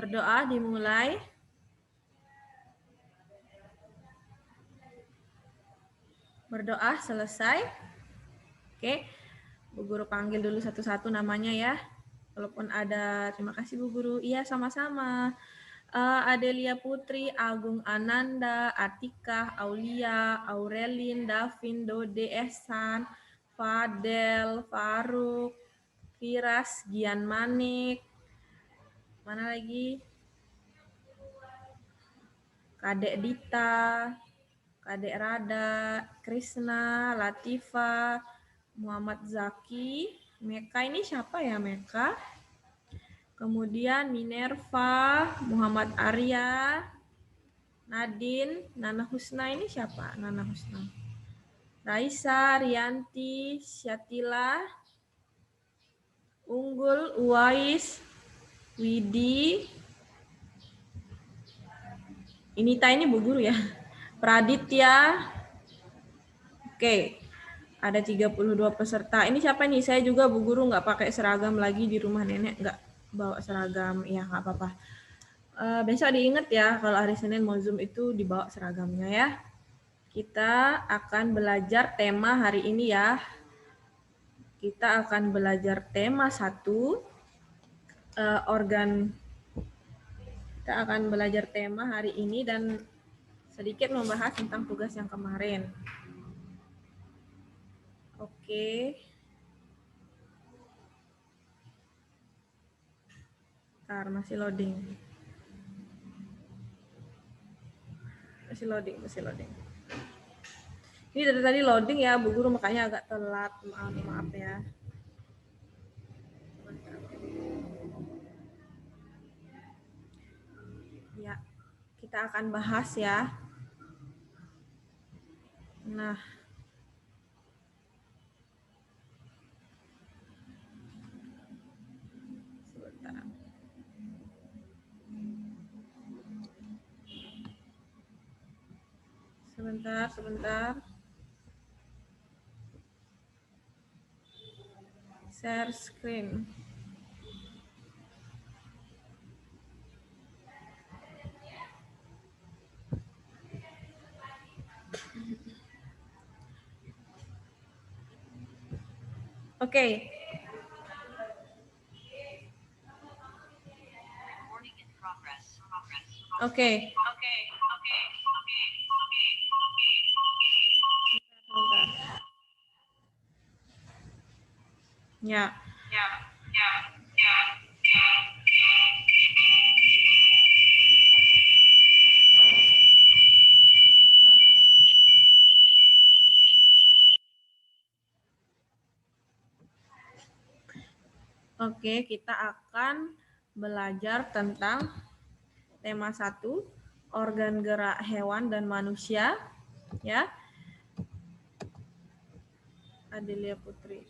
Berdoa dimulai. Berdoa selesai. Oke, Bu Guru panggil dulu satu-satu namanya ya. Walaupun ada, terima kasih Bu Guru. Iya, sama-sama. Adelia Putri, Agung Ananda, Atika, Aulia, Aurelin, Davin, Dode, Ehsan, Fadel, Faruk, Firas, Gian Manik, mana lagi? Kadek Dita, Kadek Rada, Krisna, Latifa, Muhammad Zaki, Meka ini siapa ya Meka? Kemudian Minerva, Muhammad Arya, Nadine, Nana Husna ini siapa? Nana Husna. Raisa, Rianti, Syatila, Unggul, Uwais, Widi. Inita ini Bu Guru ya. Praditya. Oke. Ada 32 peserta. Ini siapa nih? Saya juga Bu Guru nggak pakai seragam lagi di rumah nenek, nggak bawa seragam. Ya nggak apa-apa. Besok diingat ya kalau hari Senin mau Zoom itu dibawa seragamnya ya. Kita akan belajar tema hari ini ya. Kita akan belajar tema 1 organ. Kita akan belajar tema hari ini dan sedikit membahas tentang tugas yang kemarin. Oke. Bentar, masih loading. Masih loading. Ini dari tadi loading ya, Bu Guru, makanya agak telat. Maaf ya. Ya, kita akan bahas ya. Nah, sebentar. Share screen. Oke. Oke. Ya. Oke, kita akan belajar tentang tema 1, organ gerak hewan dan manusia, ya. Adelia Putri.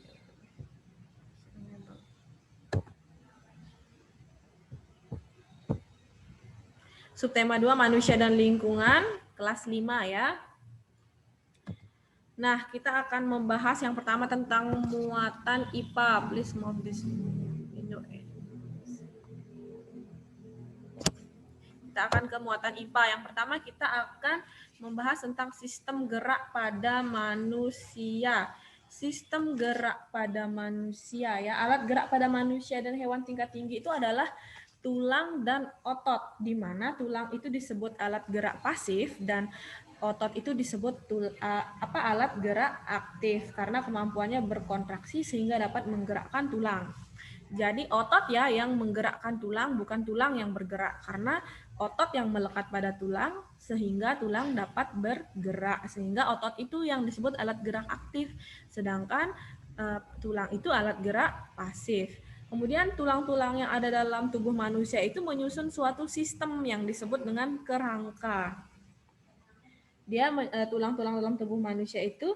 Subtema 2, manusia dan lingkungan, kelas 5 ya. Nah, kita akan membahas yang pertama tentang muatan IPA. Please move this. Kita akan ke muatan IPA. Yang pertama kita akan membahas tentang sistem gerak pada manusia. Sistem gerak pada manusia ya. Alat gerak pada manusia dan hewan tingkat tinggi itu adalah tulang dan otot, di mana tulang itu disebut alat gerak pasif dan otot itu disebut alat gerak aktif karena kemampuannya berkontraksi sehingga dapat menggerakkan tulang. Jadi otot ya yang menggerakkan tulang, bukan tulang yang bergerak, karena otot yang melekat pada tulang sehingga tulang dapat bergerak, sehingga otot itu yang disebut alat gerak aktif, sedangkan tulang itu alat gerak pasif. Kemudian tulang-tulang yang ada dalam tubuh manusia itu menyusun suatu sistem yang disebut dengan kerangka. Dia tulang-tulang dalam tubuh manusia itu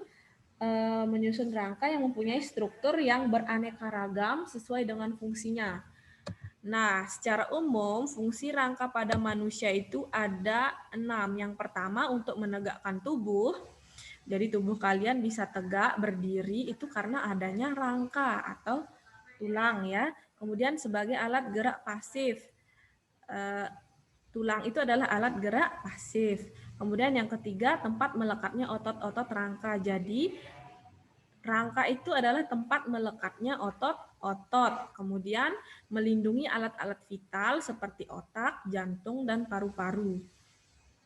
menyusun rangka yang mempunyai struktur yang beraneka ragam sesuai dengan fungsinya. Nah, secara umum fungsi rangka pada manusia itu ada 6. Yang pertama untuk menegakkan tubuh. Jadi tubuh kalian bisa tegak, berdiri itu karena adanya rangka atau tulang ya. Kemudian sebagai alat gerak pasif. tulang itu adalah alat gerak pasif. Kemudian yang ketiga, tempat melekatnya otot-otot rangka. Jadi rangka itu adalah tempat melekatnya otot-otot. Kemudian melindungi alat-alat vital seperti otak, jantung, dan paru-paru.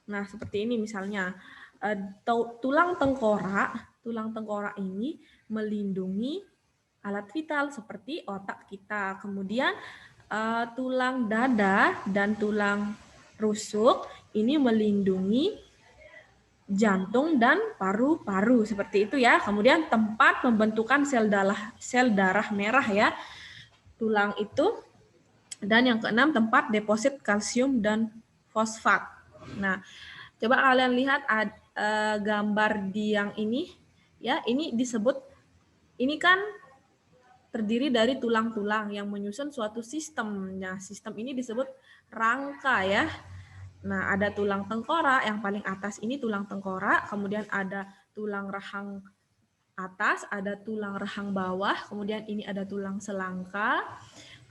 Nah, seperti ini misalnya. Tulang tengkorak ini melindungi alat vital seperti otak kita. Kemudian tulang dada dan tulang rusuk ini melindungi jantung dan paru-paru seperti itu ya. Kemudian tempat pembentukan sel darah merah ya, tulang itu. Dan yang keenam, tempat deposit kalsium dan fosfat. Nah, coba kalian lihat gambar di yang ini ya, ini disebut, ini kan terdiri dari tulang-tulang yang menyusun suatu sistem. Nah, sistem ini disebut rangka ya. Nah, ada tulang tengkorak, yang paling atas ini tulang tengkorak, kemudian ada tulang rahang atas, ada tulang rahang bawah, kemudian ini ada tulang selangka,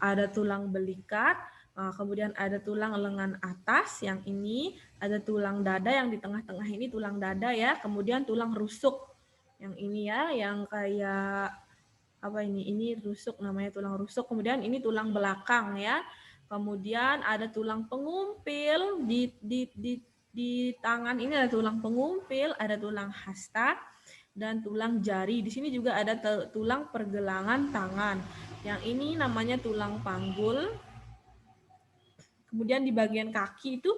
ada tulang belikat, kemudian ada tulang lengan atas, yang ini ada tulang dada, yang di tengah-tengah ini tulang dada ya, kemudian tulang rusuk, yang ini ya, yang kayak apa ini rusuk, namanya tulang rusuk, kemudian ini tulang belakang ya. Kemudian ada tulang pengumpil di tangan ini, ada tulang pengumpil, ada tulang hasta dan tulang jari. Di sini juga ada tulang pergelangan tangan. Yang ini namanya tulang panggul. Kemudian di bagian kaki itu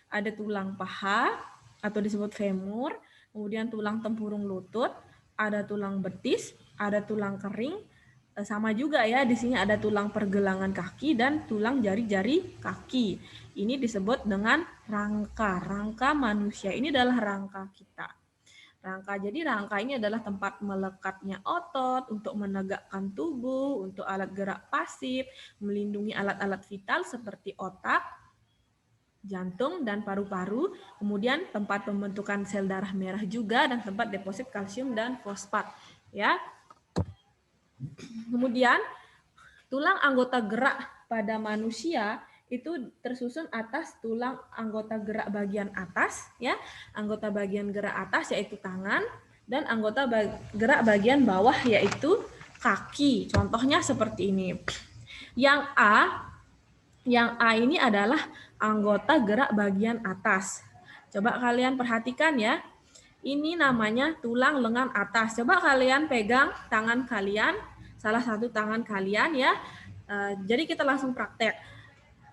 ada tulang paha atau disebut femur, kemudian tulang tempurung lutut, ada tulang betis, ada tulang kering. Sama juga ya, di sini ada tulang pergelangan kaki dan tulang jari-jari kaki. Ini disebut dengan rangka. Rangka manusia ini adalah rangka kita. Rangka, jadi rangka ini adalah tempat melekatnya otot untuk menegakkan tubuh, untuk alat gerak pasif, melindungi alat-alat vital seperti otak, jantung, dan paru-paru. Kemudian tempat pembentukan sel darah merah juga, dan tempat deposit kalsium dan fosfat. Ya. Kemudian tulang anggota gerak pada manusia itu tersusun atas tulang anggota gerak bagian atas ya, anggota bagian gerak atas yaitu tangan, dan anggota gerak bagian bawah yaitu kaki. Contohnya seperti ini. Yang A ini adalah anggota gerak bagian atas. Coba kalian perhatikan ya. Ini namanya tulang lengan atas. Coba kalian pegang tangan kalian, salah satu tangan kalian ya. Jadi kita langsung praktek.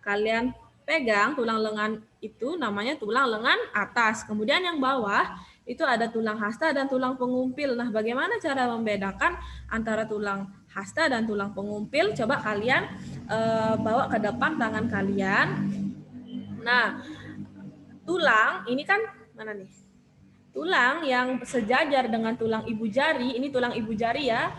Kalian pegang tulang lengan itu namanya tulang lengan atas. Kemudian yang bawah itu ada tulang hasta dan tulang pengumpil. Nah, bagaimana cara membedakan antara tulang hasta dan tulang pengumpil? Coba kalian bawa ke depan tangan kalian. Nah, tulang ini kan mana nih? Tulang yang sejajar dengan tulang ibu jari, ini tulang ibu jari ya.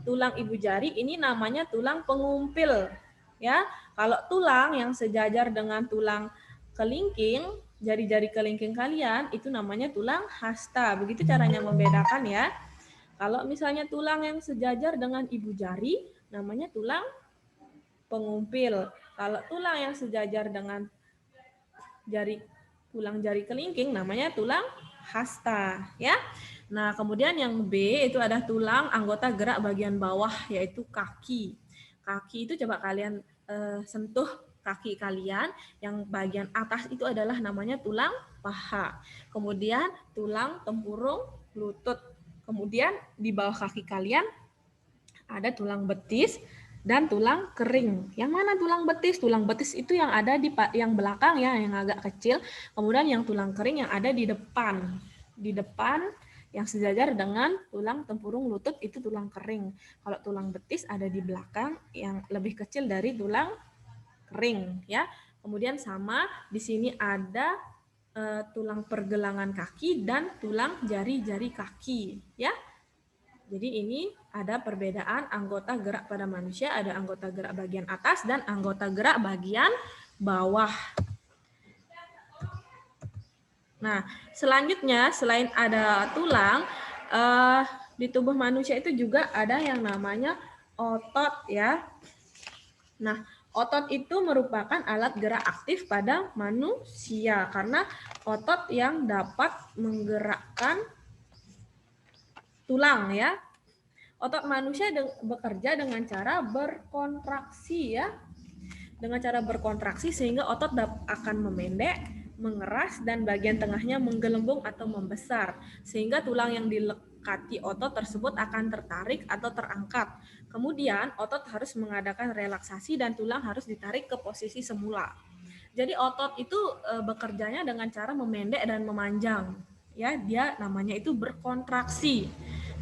Tulang ibu jari ini namanya tulang pengumpil. Ya, kalau tulang yang sejajar dengan tulang kelingking, jari-jari kelingking kalian itu namanya tulang hasta. Begitu caranya membedakan ya. Kalau misalnya tulang yang sejajar dengan ibu jari namanya tulang pengumpil. Kalau tulang yang sejajar dengan tulang jari kelingking namanya tulang hasta ya. Nah, kemudian yang B itu ada tulang anggota gerak bagian bawah yaitu kaki. Kaki itu coba kalian sentuh kaki kalian, yang bagian atas itu adalah namanya tulang paha. Kemudian tulang tempurung lutut. Kemudian di bawah kaki kalian ada tulang betis dan tulang kering. Yang mana tulang betis? Tulang betis itu yang ada di yang belakang ya, yang agak kecil. Kemudian yang tulang kering yang ada di depan. Di depan yang sejajar dengan tulang tempurung lutut itu tulang kering. Kalau tulang betis ada di belakang yang lebih kecil dari tulang kering ya. Kemudian sama di sini ada tulang pergelangan kaki dan tulang jari-jari kaki ya. Jadi ini ada perbedaan anggota gerak pada manusia, ada anggota gerak bagian atas dan anggota gerak bagian bawah. Nah, selanjutnya selain ada tulang, di tubuh manusia itu juga ada yang namanya otot ya. Nah, Otot itu merupakan alat gerak aktif pada manusia karena otot yang dapat menggerakkan tulang ya. Otot manusia bekerja dengan cara berkontraksi ya. Dengan cara berkontraksi sehingga otot akan memendek, mengeras, dan bagian tengahnya menggelembung atau membesar. Sehingga tulang yang dilekati otot tersebut akan tertarik atau terangkat. Kemudian otot harus mengadakan relaksasi dan tulang harus ditarik ke posisi semula. Jadi otot itu bekerjanya dengan cara memendek dan memanjang. Ya, dia namanya itu berkontraksi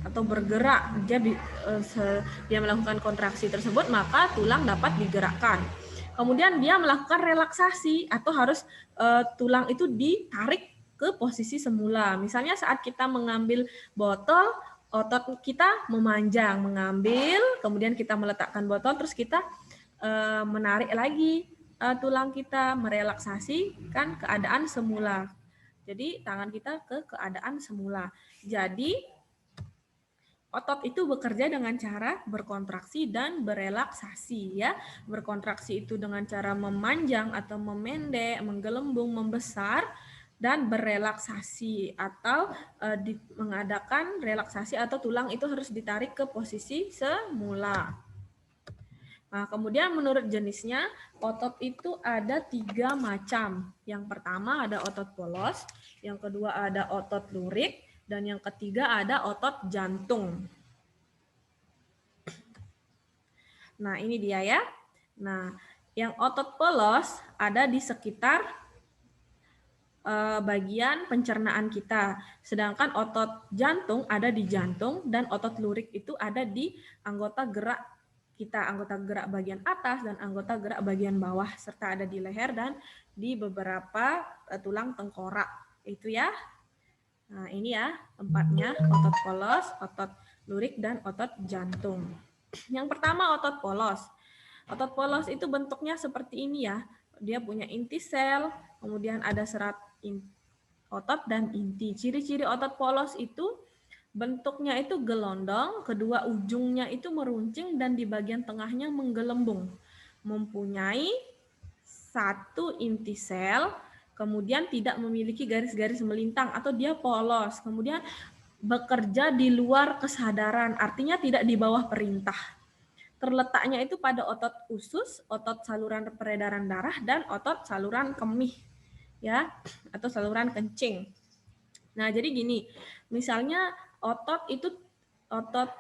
atau bergerak. Dia melakukan kontraksi tersebut, maka tulang dapat digerakkan. Kemudian dia melakukan relaksasi atau harus tulang itu ditarik ke posisi semula. Misalnya saat kita mengambil botol, otot kita memanjang, mengambil, kemudian kita meletakkan botol, terus kita menarik lagi tulang kita, merelaksasikan keadaan semula. Jadi tangan kita ke keadaan semula. Jadi otot itu bekerja dengan cara berkontraksi dan berelaksasi ya. Berkontraksi itu dengan cara memanjang atau memendek, menggelembung, membesar, dan berelaksasi atau mengadakan relaksasi atau tulang itu harus ditarik ke posisi semula. Nah, kemudian menurut jenisnya, otot itu ada 3 macam. Yang pertama ada otot polos, yang kedua ada otot lurik, dan yang ketiga ada otot jantung. Nah, ini dia ya. Nah, yang otot polos ada di sekitar bagian pencernaan kita. Sedangkan otot jantung ada di jantung dan otot lurik itu ada di anggota gerak kita, anggota gerak bagian atas dan anggota gerak bagian bawah serta ada di leher dan di beberapa tulang tengkorak. Itu ya. Nah, ini ya empatnya, otot polos, otot lurik, dan otot jantung. Yang pertama otot polos. Otot polos itu bentuknya seperti ini ya. Dia punya inti sel, kemudian ada serat otot dan inti. Ciri-ciri otot polos itu bentuknya itu gelondong, kedua ujungnya itu meruncing dan di bagian tengahnya menggelembung. Mempunyai satu inti sel, kemudian tidak memiliki garis-garis melintang atau dia polos. Kemudian bekerja di luar kesadaran, artinya tidak di bawah perintah. Terletaknya itu pada otot usus, otot saluran peredaran darah, dan otot saluran kemih, ya, atau saluran kencing. Nah, jadi gini, misalnya otot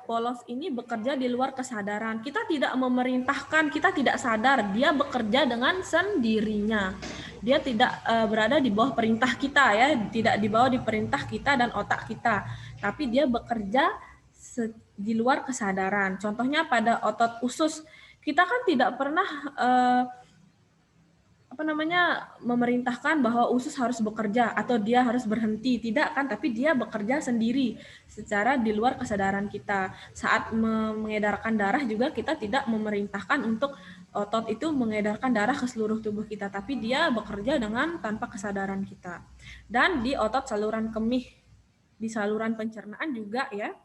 polos ini bekerja di luar kesadaran. Kita tidak memerintahkan, kita tidak sadar, dia bekerja dengan sendirinya. Dia tidak berada di bawah perintah kita ya, tidak di bawah perintah kita dan otak kita. Tapi dia bekerja di luar kesadaran. Contohnya pada otot usus, kita kan tidak pernah memerintahkan bahwa usus harus bekerja atau dia harus berhenti, tidak kan, tapi dia bekerja sendiri secara di luar kesadaran kita. Saat mengedarkan darah juga kita tidak memerintahkan untuk otot itu mengedarkan darah ke seluruh tubuh kita, tapi dia bekerja dengan tanpa kesadaran kita. Dan di otot saluran kemih, di saluran pencernaan juga ya.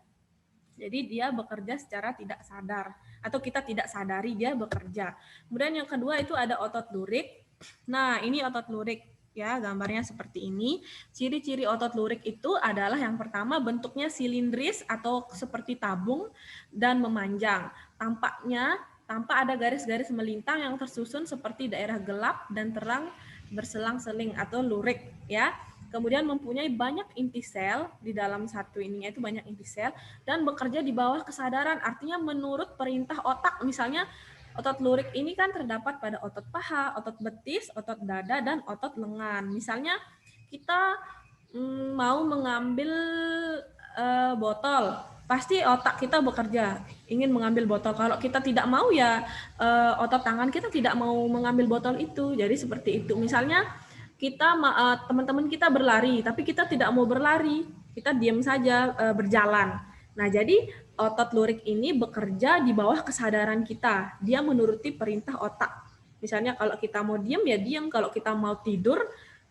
Jadi dia bekerja secara tidak sadar atau kita tidak sadari dia bekerja. Kemudian yang kedua itu ada otot lurik. Nah, ini otot lurik ya, gambarnya seperti ini. Ciri-ciri otot lurik itu adalah yang pertama bentuknya silindris atau seperti tabung dan memanjang. Tampak ada garis-garis melintang yang tersusun seperti daerah gelap dan terang berselang-seling atau lurik ya. Kemudian mempunyai banyak inti sel di dalam satu ininya itu banyak inti sel dan bekerja di bawah kesadaran, artinya menurut perintah otak. Misalnya otot lurik ini kan terdapat pada otot paha, otot betis, otot dada, dan otot lengan. Misalnya kita mau mengambil botol, pasti otak kita bekerja ingin mengambil botol. Kalau kita tidak mau ya otot tangan kita tidak mau mengambil botol itu. Jadi seperti itu. Misalnya kita teman-teman kita berlari, tapi kita tidak mau berlari, kita diam saja berjalan. Nah, jadi otot lurik ini bekerja di bawah kesadaran kita. Dia menuruti perintah otak. Misalnya kalau kita mau diam ya diam, kalau kita mau tidur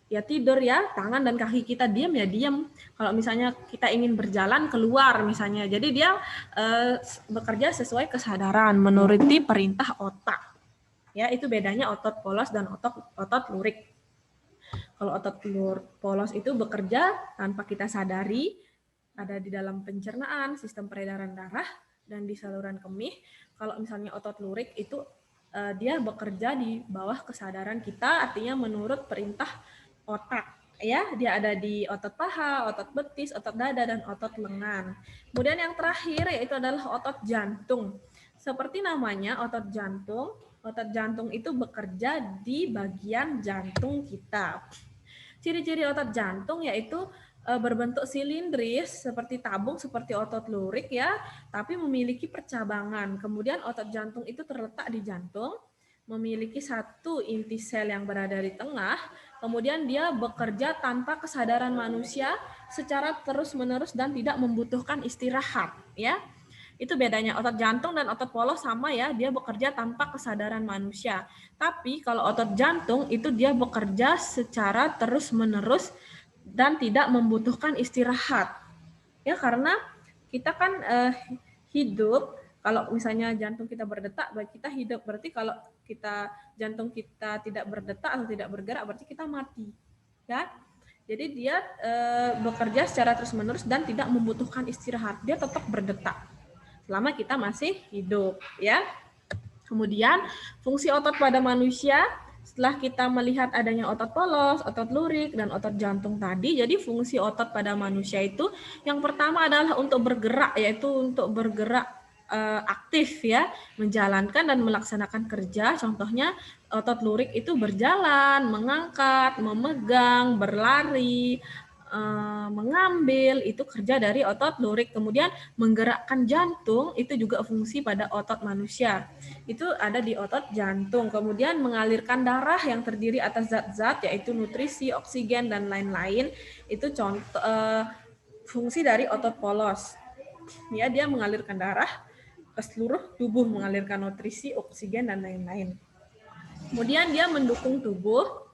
ya tidur ya, tangan dan kaki kita diam ya diam. Kalau misalnya kita ingin berjalan keluar misalnya. Jadi dia bekerja sesuai kesadaran, menuruti perintah otak. Ya, itu bedanya otot polos dan otot lurik. Kalau otot polos itu bekerja tanpa kita sadari, ada di dalam pencernaan, sistem peredaran darah, dan di saluran kemih. Kalau misalnya otot lurik itu dia bekerja di bawah kesadaran kita, artinya menurut perintah otak. Ya, dia ada di otot paha, otot betis, otot dada, dan otot lengan. Kemudian yang terakhir yaitu adalah otot jantung. Seperti namanya, otot jantung itu bekerja di bagian jantung kita. Ciri-ciri otot jantung yaitu berbentuk silindris seperti tabung seperti otot lurik ya, tapi memiliki percabangan. Kemudian otot jantung itu terletak di jantung, memiliki satu inti sel yang berada di tengah, kemudian dia bekerja tanpa kesadaran manusia secara terus-menerus dan tidak membutuhkan istirahat ya. Itu bedanya otot jantung dan otot polos sama ya, dia bekerja tanpa kesadaran manusia. Tapi kalau otot jantung itu dia bekerja secara terus-menerus dan tidak membutuhkan istirahat. Ya, karena kita kan hidup, kalau misalnya jantung kita berdetak, berarti kita hidup. Berarti kalau jantung kita tidak berdetak atau tidak bergerak, berarti kita mati. Ya. Jadi dia bekerja secara terus-menerus dan tidak membutuhkan istirahat. Dia tetap berdetak selama kita masih hidup, ya. Kemudian fungsi otot pada manusia setelah kita melihat adanya otot polos, otot lurik, dan otot jantung tadi, jadi fungsi otot pada manusia itu yang pertama adalah untuk bergerak, yaitu untuk bergerak aktif ya, menjalankan dan melaksanakan kerja. Contohnya otot lurik itu berjalan, mengangkat, memegang, berlari, mengambil, itu kerja dari otot lurik. Kemudian menggerakkan jantung itu juga fungsi pada otot manusia. Itu ada di otot jantung. Kemudian mengalirkan darah yang terdiri atas zat-zat yaitu nutrisi, oksigen, dan lain-lain. Itu contoh fungsi dari otot polos. Ya, dia mengalirkan darah ke seluruh tubuh, mengalirkan nutrisi, oksigen, dan lain-lain. Kemudian dia mendukung tubuh.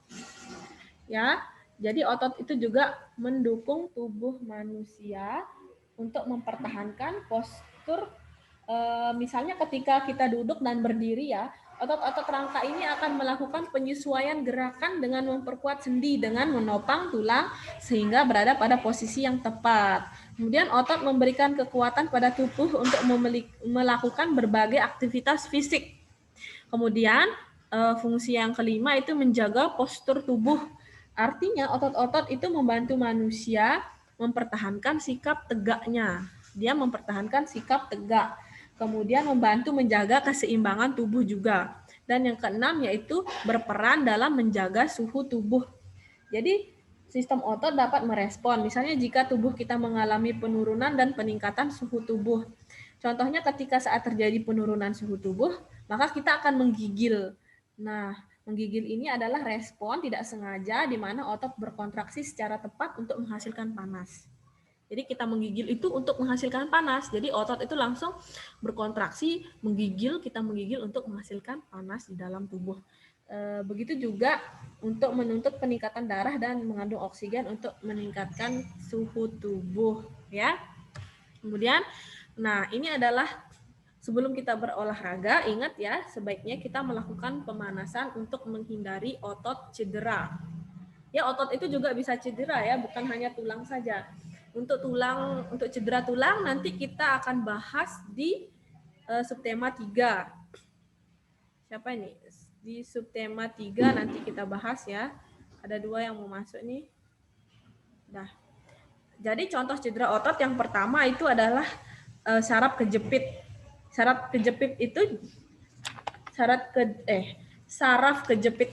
Ya, jadi otot itu juga mendukung tubuh manusia untuk mempertahankan postur. Misalnya ketika kita duduk dan berdiri ya, otot-otot rangka ini akan melakukan penyesuaian gerakan dengan memperkuat sendi dengan menopang tulang sehingga berada pada posisi yang tepat. Kemudian otot memberikan kekuatan pada tubuh untuk melakukan berbagai aktivitas fisik. Kemudian fungsi yang kelima itu menjaga postur tubuh. Artinya otot-otot itu membantu manusia mempertahankan sikap tegaknya. Dia mempertahankan sikap tegak. Kemudian membantu menjaga keseimbangan tubuh juga. Dan yang keenam yaitu berperan dalam menjaga suhu tubuh. Jadi sistem otot dapat merespon. Misalnya jika tubuh kita mengalami penurunan dan peningkatan suhu tubuh. Contohnya ketika saat terjadi penurunan suhu tubuh, maka kita akan menggigil. Nah, menggigil ini adalah respon tidak sengaja di mana otot berkontraksi secara tepat untuk menghasilkan panas. Jadi kita menggigil itu untuk menghasilkan panas. Jadi otot itu langsung berkontraksi, kita menggigil untuk menghasilkan panas di dalam tubuh. Begitu juga untuk menuntut peningkatan darah dan mengandung oksigen untuk meningkatkan suhu tubuh, ya. Kemudian, nah ini adalah sebelum kita berolahraga, ingat ya, sebaiknya kita melakukan pemanasan untuk menghindari otot cedera. Ya, otot itu juga bisa cedera ya, bukan hanya tulang saja. Untuk cedera tulang nanti kita akan bahas di subtema 3. Siapa ini? Di subtema 3 nanti kita bahas ya. Ada 2 yang mau masuk nih. Dah. Jadi contoh cedera otot yang pertama itu adalah saraf kejepit. Saraf kejepit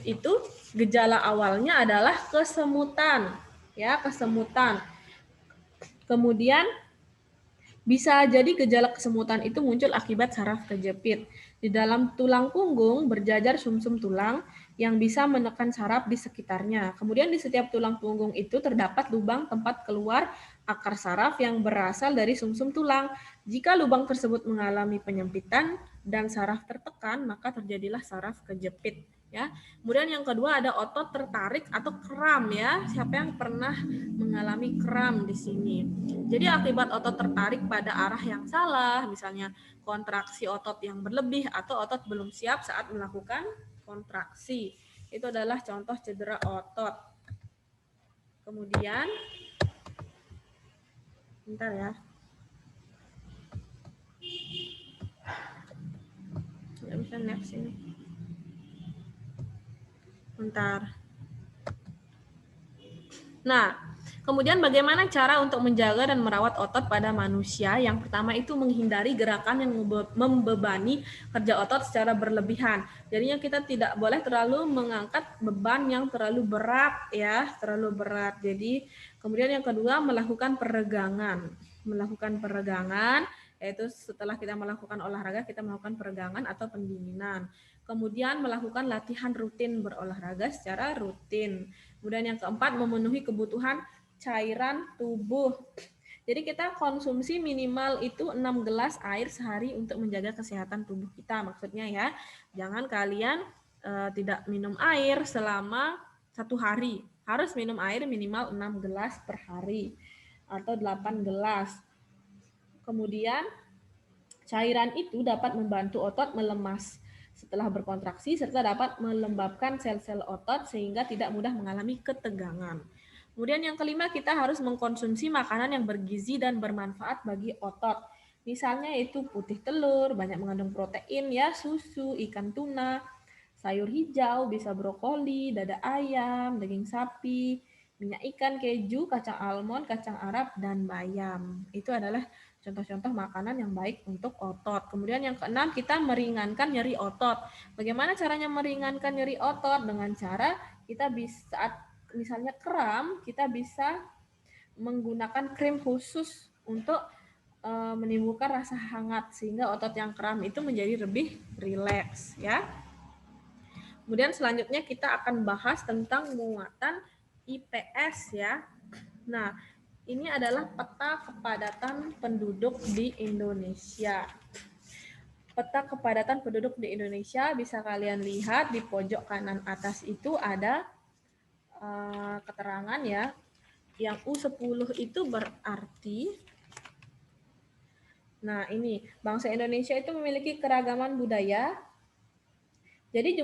itu gejala awalnya adalah kesemutan, ya, kesemutan. Kemudian bisa jadi gejala kesemutan itu muncul akibat saraf kejepit. Di dalam tulang punggung berjajar sumsum tulang yang bisa menekan saraf di sekitarnya. Kemudian di setiap tulang punggung itu terdapat lubang tempat keluar akar saraf yang berasal dari sumsum tulang. Jika lubang tersebut mengalami penyempitan dan saraf tertekan, maka terjadilah saraf kejepit. Ya. Kemudian yang kedua ada otot tertarik atau kram ya. Siapa yang pernah mengalami kram di sini? Jadi akibat otot tertarik pada arah yang salah, misalnya kontraksi otot yang berlebih atau otot belum siap saat melakukan berkontraksi. Itu adalah contoh cedera otot. Kemudian, bentar ya. Nggak bisa next ini. Bentar. Nah, kemudian bagaimana cara untuk menjaga dan merawat otot pada manusia? Yang pertama itu menghindari gerakan yang membebani kerja otot secara berlebihan. Jadinya kita tidak boleh terlalu mengangkat beban yang terlalu berat ya, terlalu berat. Jadi, kemudian yang kedua melakukan peregangan. Melakukan peregangan yaitu setelah kita melakukan olahraga kita melakukan peregangan atau pendinginan. Kemudian melakukan latihan rutin berolahraga secara rutin. Kemudian yang keempat, memenuhi kebutuhan cairan tubuh. Jadi kita konsumsi minimal itu 6 gelas air sehari untuk menjaga kesehatan tubuh kita. Maksudnya ya, jangan kalian tidak minum air selama 1 hari. Harus minum air minimal 6 gelas per hari atau 8 gelas. Kemudian cairan itu dapat membantu otot melemas setelah berkontraksi serta dapat melembabkan sel-sel otot sehingga tidak mudah mengalami ketegangan. Kemudian yang kelima, kita harus mengkonsumsi makanan yang bergizi dan bermanfaat bagi otot. Misalnya itu putih telur, banyak mengandung protein ya, susu, ikan tuna, sayur hijau, bisa brokoli, dada ayam, daging sapi, minyak ikan, keju, kacang almond, kacang Arab, dan bayam. Itu adalah contoh-contoh makanan yang baik untuk otot. Kemudian yang keenam, kita meringankan nyeri otot. Bagaimana caranya meringankan nyeri otot? Dengan cara kita bisa saat misalnya kram, kita bisa menggunakan krim khusus untuk menimbulkan rasa hangat sehingga otot yang kram itu menjadi lebih rileks ya. Kemudian selanjutnya kita akan bahas tentang muatan IPS ya. Nah, ini adalah peta kepadatan penduduk di Indonesia. Peta kepadatan penduduk di Indonesia bisa kalian lihat di pojok kanan atas itu ada keterangan ya. Yang U10 itu berarti, nah ini, bangsa Indonesia itu memiliki keragaman budaya. Jadi